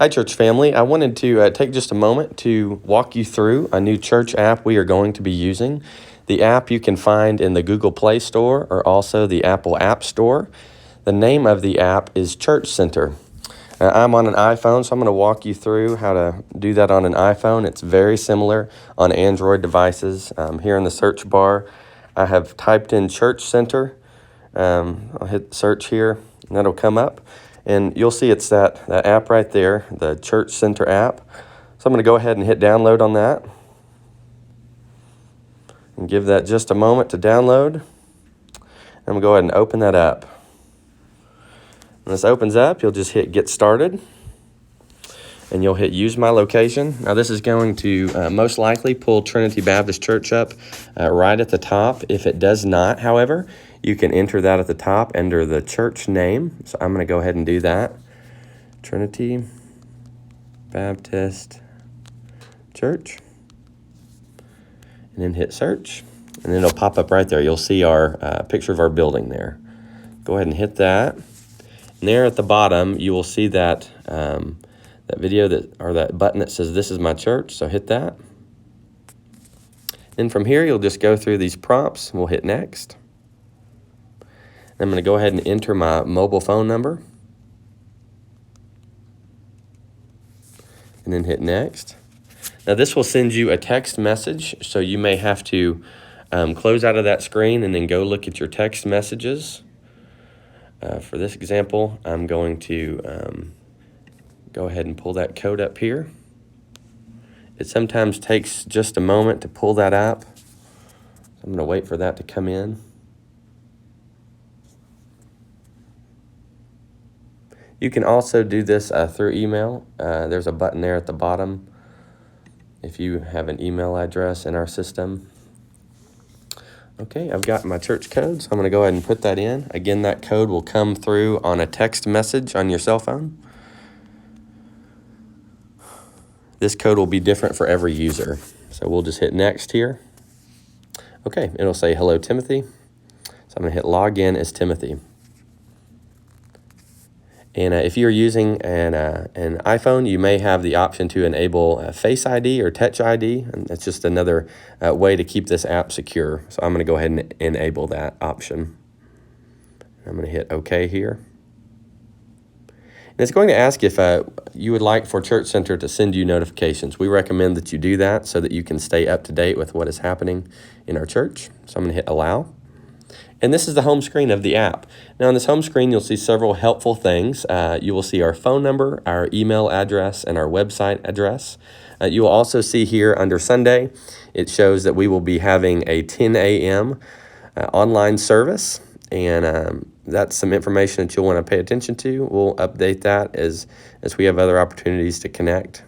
Hi, church family. I wanted to take just a moment to walk you through a new church app we are going to be using. The app you can find in the Google Play Store or also the Apple App Store. The name of the app is Church Center. I'm on an iPhone, so I'm going to walk you through how to do that on an iPhone. It's very similar on Android devices. Here in the search bar, I have typed in Church Center. I'll hit search here, and that'll come up. And you'll see it's that app right there, the Church Center app. So I'm going to go ahead and hit download on that. And give that just a moment to download. I'm going to go ahead and open that up. When this opens up, you'll just hit Get Started. And you'll hit Use My Location. Now this is going to most likely pull Trinity Baptist Church up right at the top. If it does not, however, you can enter that at the top under the church name. So I'm going to go ahead and do that. Trinity Baptist Church. And then hit search. And then it'll pop up right there. You'll see our picture of our building there. Go ahead and hit that. And there at the bottom, you will see that that video that button that says "This is my church." So hit that. Then from here, you'll just go through these prompts. We'll hit next. I'm going to go ahead and enter my mobile phone number. And then hit next. Now this will send you a text message, so you may have to close out of that screen and then go look at your text messages. For this example, I'm going to go ahead and pull that code up here. It sometimes takes just a moment to pull that up. I'm going to wait for that to come in. You can also do this through email. There's a button there at the bottom if you have an email address in our system. Okay, I've got my church code, so I'm going to go ahead and put that in. Again, that code will come through on a text message on your cell phone. This code will be different for every user. So we'll just hit next here. Okay, it'll say hello Timothy. So I'm going to hit log in as Timothy. And if you're using an iPhone, you may have the option to enable Face ID or Touch ID. And that's just another way to keep this app secure. So I'm going to go ahead and enable that option. I'm going to hit OK here. And it's going to ask if you would like for Church Center to send you notifications. We recommend that you do that so that you can stay up to date with what is happening in our church. So I'm going to hit Allow. And this is the home screen of the app. Now on this home screen, you'll see several helpful things. You will see our phone number, our email address, and our website address. You will also see here under Sunday, it shows that we will be having a 10 a.m. Online service. And that's some information that you'll want to pay attention to. We'll update that as we have other opportunities to connect.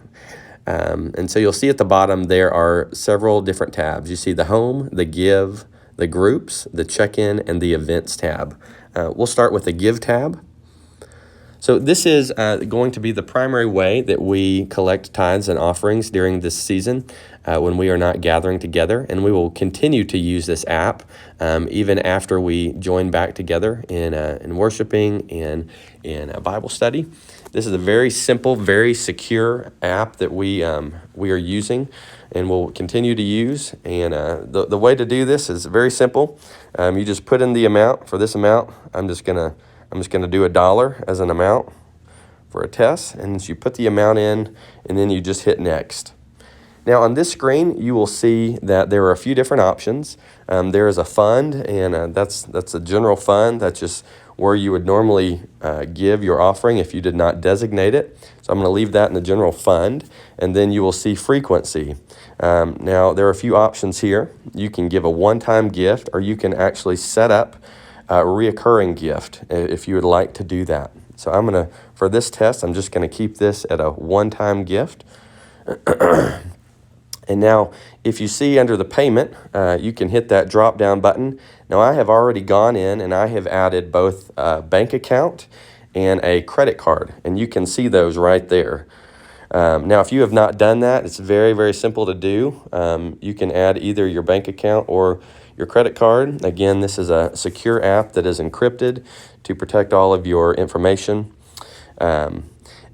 And so you'll see at the bottom there are several different tabs. You see the home, the give, the groups, the check-in, and the events tab. We'll start with the give tab. So this is going to be the primary way that we collect tithes and offerings during this season when we are not gathering together. And we will continue to use this app even after we join back together in worshiping and in a Bible study. This is a very simple, very secure app that we are using and will continue to use. And the way to do this is very simple. You just put in the amount. For this amount, I'm just gonna do $1 as an amount for a test. And you put the amount in, and then you just hit next. Now on this screen, you will see that there are a few different options. There is a fund, and that's a general fund. That's just where you would normally give your offering if you did not designate it. So I'm going to leave that in the general fund. And then you will see frequency. Now there are a few options here. You can give a one-time gift, or you can actually set up a reoccurring gift if you would like to do that. So for this test, I'm just going to keep this at a one-time gift. And now, if you see under the payment, you can hit that drop-down button. Now, I have already gone in and I have added both a bank account and a credit card, and you can see those right there. Now, if you have not done that, it's very, very simple to do. You can add either your bank account or your credit card. Again, this is a secure app that is encrypted to protect all of your information.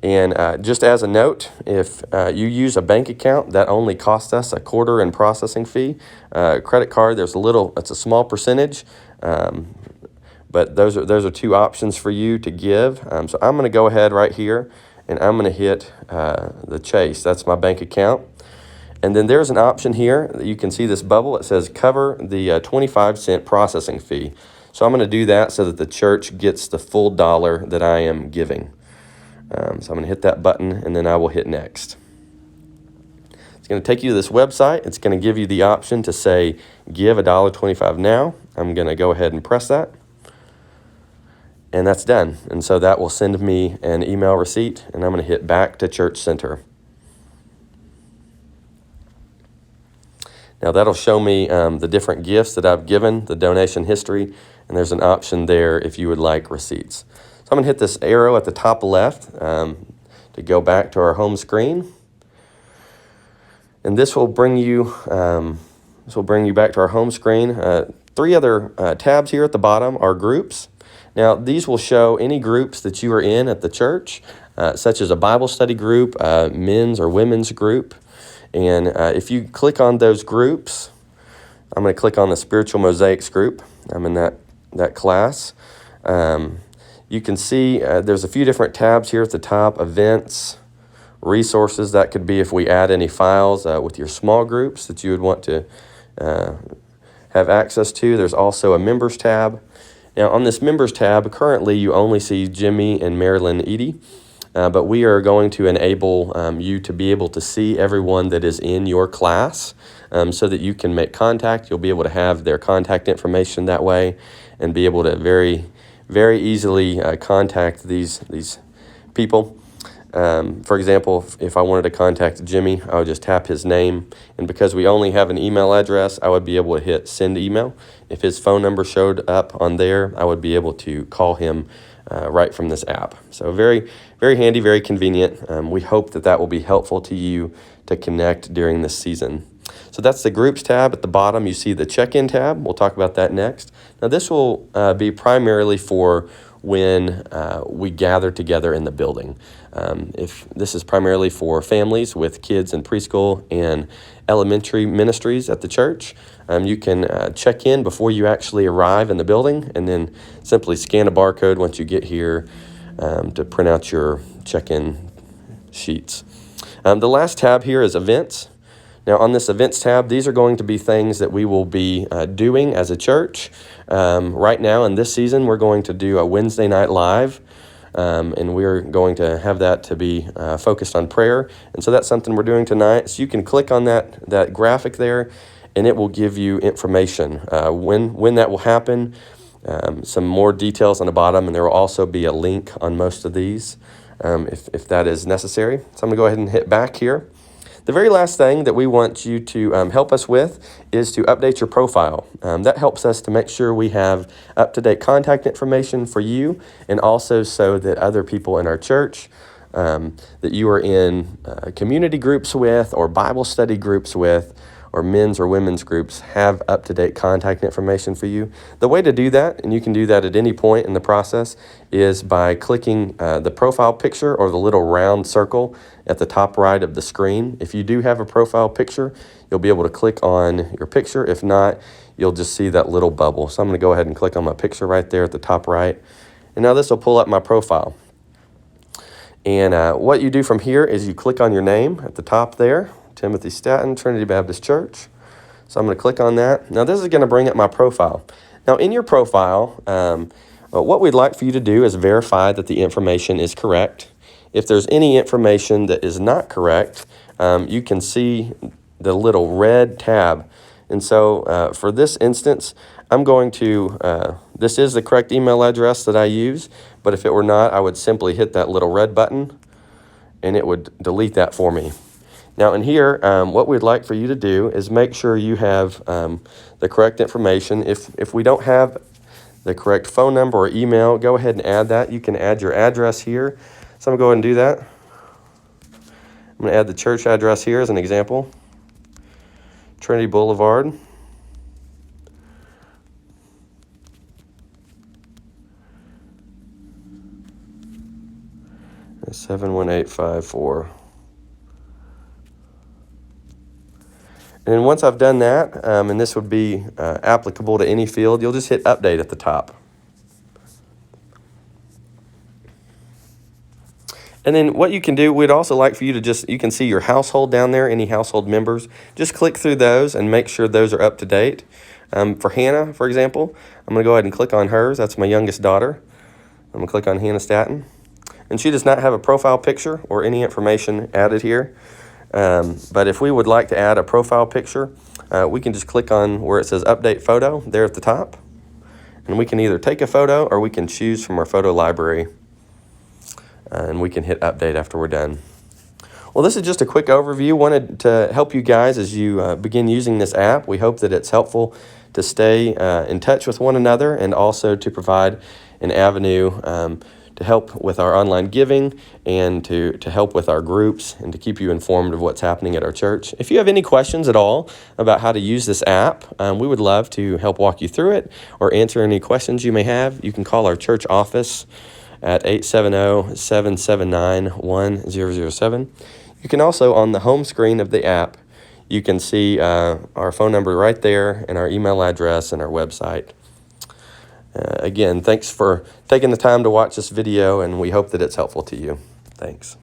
And just as a note, if you use a bank account, that only costs us a quarter in processing fee. Credit card, it's a small percentage, but those are two options for you to give. So I'm going to go ahead right here, and I'm going to hit the Chase. That's my bank account. And then there's an option here. You can see this bubble. It says cover the 25-cent processing fee. So I'm going to do that so that the church gets the full dollar that I am giving. So I'm going to hit that button, and then I will hit next. It's going to take you to this website. It's going to give you the option to say give $1.25 now. I'm going to go ahead and press that. And that's done. And so that will send me an email receipt, and I'm going to hit back to Church Center. Now that'll show me the different gifts that I've given, the donation history, and there's an option there if you would like receipts. So I'm going to hit this arrow at the top left to go back to our home screen. And this will bring you back to our home screen. Three other tabs here at the bottom are groups. Now, these will show any groups that you are in at the church, such as a Bible study group, men's or women's group. And if you click on those groups, I'm going to click on the Spiritual Mosaics group. I'm in that class. You can see there's a few different tabs here at the top, events, resources. That could be if we add any files with your small groups that you would want to have access to. There's also a members tab. Now on this members tab, currently you only see Jimmy and Marilyn Edie, but we are going to enable you to be able to see everyone that is in your class so that you can make contact. You'll be able to have their contact information that way and be able to very, very easily contact these people. For example, if I wanted to contact Jimmy, I would just tap his name, and because we only have an email address, I would be able to hit send email. If his phone number showed up on there, I would be able to call him right from this app. So very, very handy, very convenient. We hope that will be helpful to you to connect during this season. So that's the groups tab. At the bottom, you see the check-in tab. We'll talk about that next. Now this will be primarily for when we gather together in the building. If this is primarily for families with kids in preschool and elementary ministries at the church, you can check in before you actually arrive in the building and then simply scan a barcode once you get here to print out your check-in sheets. The last tab here is events. Now on this events tab, these are going to be things that we will be doing as a church. Right now in this season, we're going to do a Wednesday night live, and we're going to have that to be focused on prayer. And so that's something we're doing tonight. So you can click on that graphic there, and it will give you information when that will happen, some more details on the bottom, and there will also be a link on most of these if that is necessary. So I'm going to go ahead and hit back here. The very last thing that we want you to help us with is to update your profile. That helps us to make sure we have up-to-date contact information for you, and also so that other people in our church that you are in community groups with, or Bible study groups with, or men's or women's groups have up-to-date contact information for you. The way to do that, and you can do that at any point in the process, is by clicking the profile picture or the little round circle at the top right of the screen. If you do have a profile picture, you'll be able to click on your picture. If not, you'll just see that little bubble. So I'm going to go ahead and click on my picture right there at the top right. And now this will pull up my profile. And what you do from here is you click on your name at the top there, Timothy Staton, Trinity Baptist Church. So I'm going to click on that. Now this is going to bring up my profile. Now in your profile, what we'd like for you to do is verify that the information is correct. If there's any information that is not correct, you can see the little red tab. And so for this instance, I'm going to, this is the correct email address that I use, but if it were not, I would simply hit that little red button and it would delete that for me. Now in here, what we'd like for you to do is make sure you have the correct information. If we don't have the correct phone number or email, go ahead and add that. You can add your address here. So I'm going to go ahead and do that. I'm going to add the church address here as an example. Trinity Boulevard. 71854. And then once I've done that, and this would be applicable to any field, you'll just hit update at the top. And then what you can do, we'd also like for you to you can see your household down there, any household members. Just click through those and make sure those are up to date. For Hannah, for example, I'm going to go ahead and click on hers. That's my youngest daughter. I'm going to click on Hannah Staton. And she does not have a profile picture or any information added here. But if we would like to add a profile picture, we can just click on where it says update photo there at the top. And we can either take a photo or we can choose from our photo library. And we can hit update after we're done. Well, this is just a quick overview. Wanted to help you guys as you begin using this app. We hope that it's helpful to stay in touch with one another and also to provide an avenue to help with our online giving and to help with our groups and to keep you informed of what's happening at our church. If you have any questions at all about how to use this app, we would love to help walk you through it or answer any questions you may have. You can call our church office at 870-779-1007. You can also, on the home screen of the app, you can see our phone number right there and our email address and our website. Again, thanks for taking the time to watch this video, and we hope that it's helpful to you. Thanks.